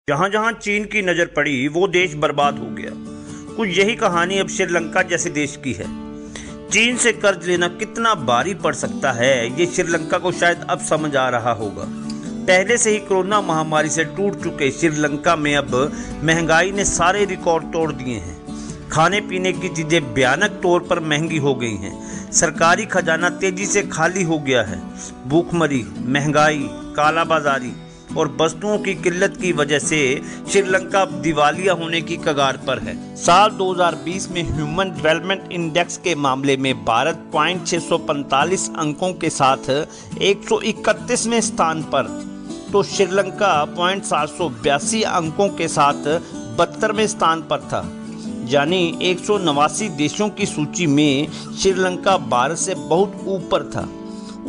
जहां जहां चीन की नजर पड़ी वो देश बर्बाद हो गया। कुछ यही कहानी अब श्रीलंका जैसे देश की है। चीन से कर्ज लेना कितना भारी पड़ सकता है ये श्रीलंका को शायद अब समझ आ रहा होगा। पहले से ही कोरोना महामारी से टूट चुके श्रीलंका में अब महंगाई ने सारे रिकॉर्ड तोड़ दिए हैं। खाने पीने की चीजें भयानक तौर पर महंगी हो गई हैं। सरकारी खजाना तेजी से खाली हो गया है। भूखमरी, महंगाई, कालाबाजारी और वस्तुओं की किल्लत की वजह से श्रीलंका दिवालिया होने की कगार पर है। साल 2020 में ह्यूमन डेवलपमेंट इंडेक्स के मामले में भारत 645 अंकों के साथ 131वें स्थान पर, तो श्रीलंका 782 अंकों के साथ 72वें स्थान पर था। यानी 189 देशों की सूची में श्रीलंका भारत से बहुत ऊपर था।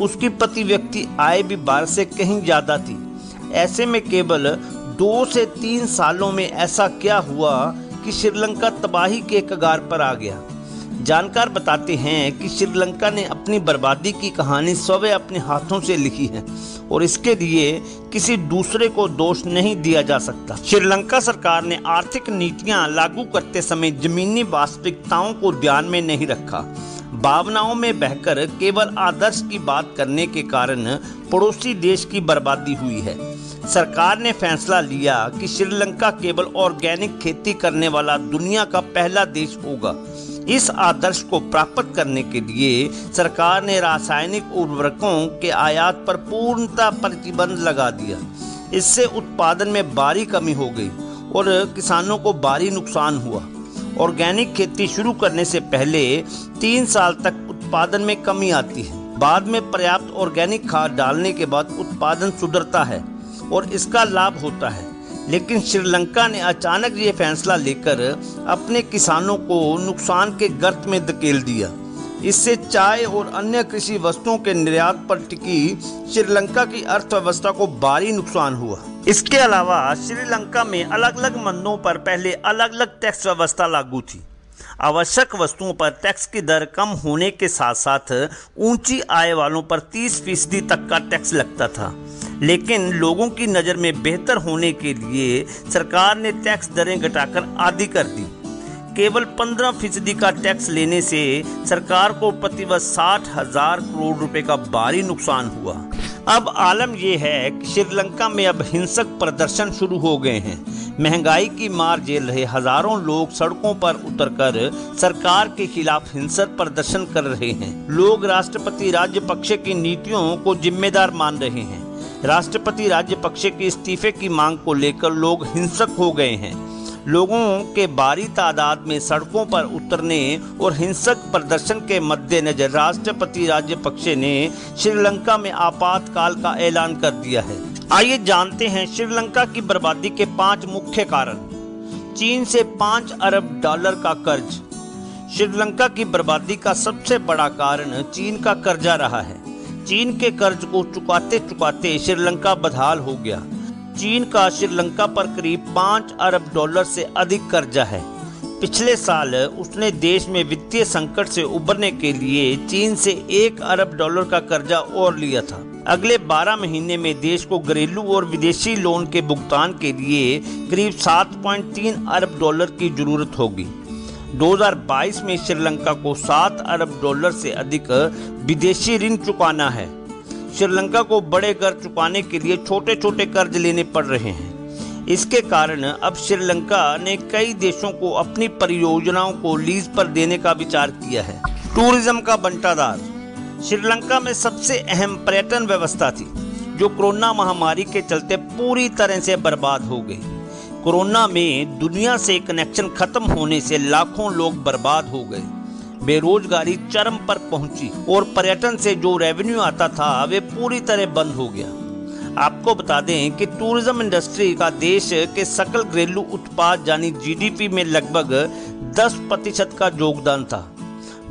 उसकी प्रति व्यक्ति आय भी भारत से कहीं ज़्यादा थी। ऐसे में केवल 2 से 3 सालों में ऐसा क्या हुआ कि श्रीलंका तबाही के कगार पर आ गया। जानकार बताते हैं कि श्रीलंका ने अपनी बर्बादी की कहानी स्वयं अपने हाथों से लिखी है और इसके लिए किसी दूसरे को दोष नहीं दिया जा सकता। श्रीलंका सरकार ने आर्थिक नीतियां लागू करते समय जमीनी वास्तविकताओं को ध्यान में नहीं रखा। भावनाओं में बहकर केवल आदर्श की बात करने के कारण पड़ोसी देश की बर्बादी हुई है। सरकार ने फैसला लिया कि श्रीलंका केवल ऑर्गेनिक खेती करने वाला दुनिया का पहला देश होगा। इस आदर्श को प्राप्त करने के लिए सरकार ने रासायनिक उर्वरकों के आयात पर पूर्णतः प्रतिबंध लगा दिया। इससे उत्पादन में भारी कमी हो गई और किसानों को भारी नुकसान हुआ। ऑर्गेनिक खेती शुरू करने से पहले 3 साल तक उत्पादन में कमी आती है। बाद में पर्याप्त ऑर्गेनिक खाद डालने के बाद उत्पादन सुधरता है और इसका लाभ होता है। लेकिन श्रीलंका ने अचानक ये फैसला लेकर अपने किसानों को नुकसान के गर्त में धकेल दिया। इससे चाय और अन्य कृषि वस्तुओं के निर्यात पर टिकी श्रीलंका की अर्थव्यवस्था को भारी नुकसान हुआ। इसके अलावा श्रीलंका में अलग अलग मंदों पर पहले अलग अलग टैक्स व्यवस्था लागू थी। आवश्यक वस्तुओं पर टैक्स की दर कम होने के साथ साथ ऊंची आय वालों पर 30% तक का टैक्स लगता था। लेकिन लोगों की नज़र में बेहतर होने के लिए सरकार ने टैक्स दरें घटाकर आधी कर दी। केवल 15% का टैक्स लेने से सरकार को प्रतिवर्ष 60,000 करोड़ रुपए का भारी नुकसान हुआ। अब आलम यह है कि श्रीलंका में अब हिंसक प्रदर्शन शुरू हो गए हैं। महंगाई की मार झेल रहे हजारों लोग सड़कों पर उतरकर सरकार के खिलाफ हिंसक प्रदर्शन कर रहे हैं। लोग राष्ट्रपति राजपक्षे की नीतियों को जिम्मेदार मान रहे हैं। राष्ट्रपति राजपक्षे के इस्तीफे की मांग को लेकर लोग हिंसक हो गए हैं। लोगों के भारी तादाद में सड़कों पर उतरने और हिंसक प्रदर्शन के मद्देनजर राष्ट्रपति राजपक्षे ने श्रीलंका में आपातकाल का ऐलान कर दिया है। आइए जानते हैं श्रीलंका की बर्बादी के 5 मुख्य कारण। चीन से $5 अरब का कर्ज। श्रीलंका की बर्बादी का सबसे बड़ा कारण चीन का कर्जा रहा है। चीन के कर्ज को चुकाते चुकाते श्रीलंका बदहाल हो गया। चीन का श्रीलंका पर करीब $5 अरब से अधिक कर्जा है। पिछले साल उसने देश में वित्तीय संकट से उबरने के लिए चीन से $1 अरब का कर्जा और लिया था। अगले 12 महीने में देश को घरेलू और विदेशी लोन के भुगतान के लिए करीब $7.3 अरब की जरूरत होगी। 2022 में श्रीलंका को $7 अरब से अधिक विदेशी ऋण चुकाना है। श्रीलंका को बड़े कर्ज चुकाने के लिए छोटे छोटे कर्ज लेने पड़ रहे हैं। इसके कारण अब श्रीलंका ने कई देशों को अपनी परियोजनाओं को लीज पर देने का विचार किया है। टूरिज्म का बंटाधार। श्रीलंका में सबसे अहम पर्यटन व्यवस्था थी जो कोरोना महामारी के चलते पूरी तरह से बर्बाद हो गई। कोरोना में दुनिया से कनेक्शन खत्म होने से लाखों लोग बर्बाद हो गए। बेरोजगारी चरम पर पहुंची और पर्यटन से जो रेवेन्यू आता था वे पूरी तरह बंद हो गया। आपको बता दें कि टूरिज्म इंडस्ट्री का देश के सकल घरेलू उत्पाद यानी जीडीपी में लगभग 10% का योगदान था।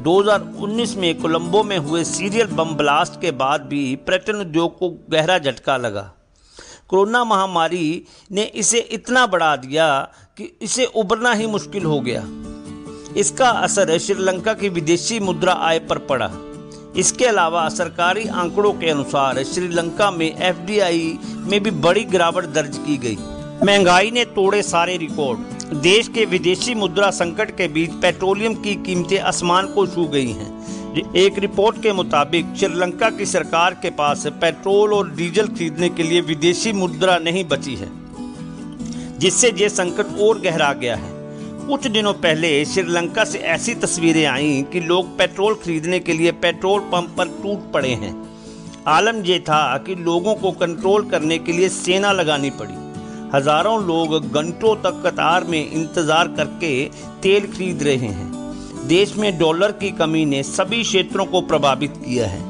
2019 में कोलंबो में हुए सीरियल बम ब्लास्ट के बाद भी पर्यटन उद्योग को गहरा झटका लगा। कोरोना महामारी ने इसे इतना बढ़ा दिया कि इसे उबरना ही मुश्किल हो गया। इसका असर श्रीलंका की विदेशी मुद्रा आय पर पड़ा। इसके अलावा सरकारी आंकड़ों के अनुसार श्रीलंका में एफडीआई में भी बड़ी गिरावट दर्ज की गई। महंगाई ने तोड़े सारे रिकॉर्ड। देश के विदेशी मुद्रा संकट के बीच पेट्रोलियम की कीमतें आसमान को छू गई हैं। एक रिपोर्ट के मुताबिक श्रीलंका की सरकार के पास पेट्रोल और डीजल खरीदने के लिए विदेशी मुद्रा नहीं बची है, जिससे ये संकट और गहरा गया है। कुछ दिनों पहले श्रीलंका से ऐसी तस्वीरें आईं कि लोग पेट्रोल खरीदने के लिए पेट्रोल पंप पर टूट पड़े हैं। आलम यह था कि लोगों को कंट्रोल करने के लिए सेना लगानी पड़ी। हजारों लोग घंटों तक कतार में इंतजार करके तेल खरीद रहे हैं। देश में डॉलर की कमी ने सभी क्षेत्रों को प्रभावित किया है।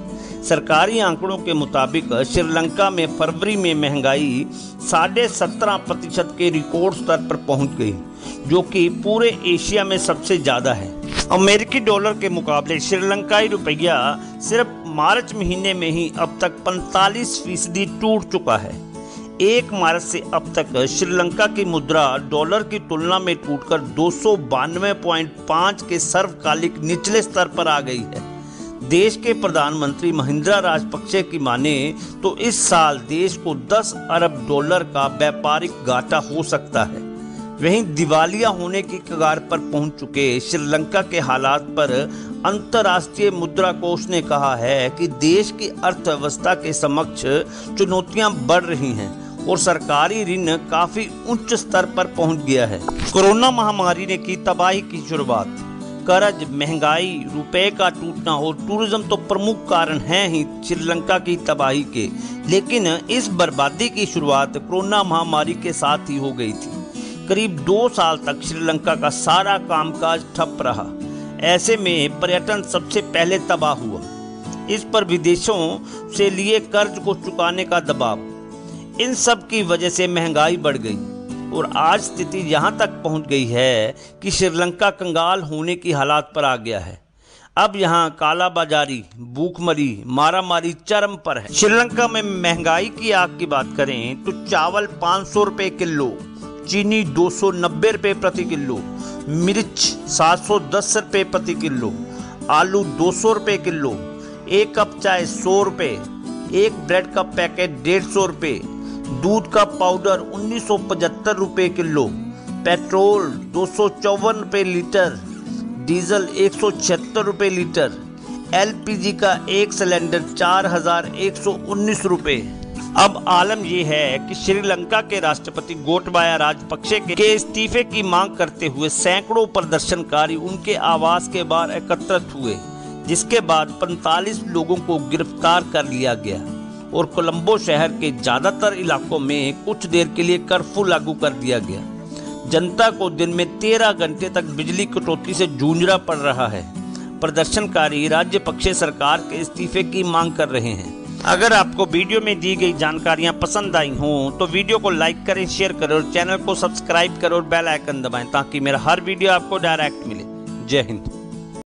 सरकारी आंकड़ों के मुताबिक श्रीलंका में फरवरी में महंगाई 17.5% के रिकॉर्ड स्तर पर पहुंच गई, जो कि पूरे एशिया में सबसे ज़्यादा है। अमेरिकी डॉलर के मुकाबले श्रीलंकाई रुपया सिर्फ मार्च महीने में ही अब तक 45% टूट चुका है। 1 मार्च से अब तक श्रीलंका की मुद्रा डॉलर की तुलना में टूटकर 292.5 के सर्वकालिक निचले स्तर पर आ गई है। देश के प्रधानमंत्री महिंद्रा राजपक्षे की माने तो इस साल देश को 10 अरब डॉलर का व्यापारिक घाटा हो सकता है। वहीं दिवालिया होने की कगार पर पहुंच चुके श्रीलंका के हालात पर अंतर्राष्ट्रीय मुद्रा कोष ने कहा है कि देश की अर्थव्यवस्था के समक्ष चुनौतियां बढ़ रही हैं और सरकारी ऋण काफी उच्च स्तर पर पहुंच गया है। कोरोना महामारी ने की तबाही की शुरुआत। कर्ज, महंगाई, रुपए का टूटना और टूरिज्म तो प्रमुख कारण हैं ही श्रीलंका की तबाही के, लेकिन इस बर्बादी की शुरुआत कोरोना महामारी के साथ ही हो गई थी। करीब 2 साल तक श्रीलंका का सारा कामकाज ठप रहा। ऐसे में पर्यटन सबसे पहले तबाह हुआ। इस पर विदेशों से लिए कर्ज को चुकाने का दबाव, इन सब की वजह से महंगाई बढ़ गई और आज स्थिति यहाँ तक पहुँच गई है कि श्रीलंका कंगाल होने की हालात पर आ गया है। अब यहाँ कालाबाजारी, भूखमरी, मारामारी चरम पर है। श्रीलंका में महंगाई की आग की बात करें तो चावल 500 रुपये किलो, चीनी 290 रुपये प्रति किलो, मिर्च 710 रुपये प्रति किलो, आलू 200 रुपये किलो, 1 कप चाय 100 रुपये, 1 ब्रेड का पैकेट 150 रुपये, दूध का पाउडर 1975 रुपये किलो, पेट्रोल 254 रुपये लीटर, डीजल 176 रुपये लीटर, एलपीजी का एक सिलेंडर 4119 रुपये। अब आलम यह है कि श्रीलंका के राष्ट्रपति गोटबाया राजपक्षे के इस्तीफे की मांग करते हुए सैकड़ों प्रदर्शनकारी उनके आवास के बाहर एकत्रित हुए, जिसके बाद 45 लोगों को गिरफ्तार कर लिया गया और कोलंबो शहर के ज़्यादातर इलाकों में कुछ देर के लिए कर्फ्यू लागू कर दिया गया। जनता को दिन में 13 घंटे तक बिजली कटौती से जूझना पड़ रहा है। प्रदर्शनकारी राज्यपक्षे सरकार के इस्तीफे की मांग कर रहे हैं। अगर आपको वीडियो में दी गई जानकारियां पसंद आई हों तो वीडियो को लाइक करें, शेयर करें और चैनल को सब्सक्राइब करें और बेल आइकन दबाएं ताकि मेरा हर वीडियो आपको डायरेक्ट मिले। जय हिंद।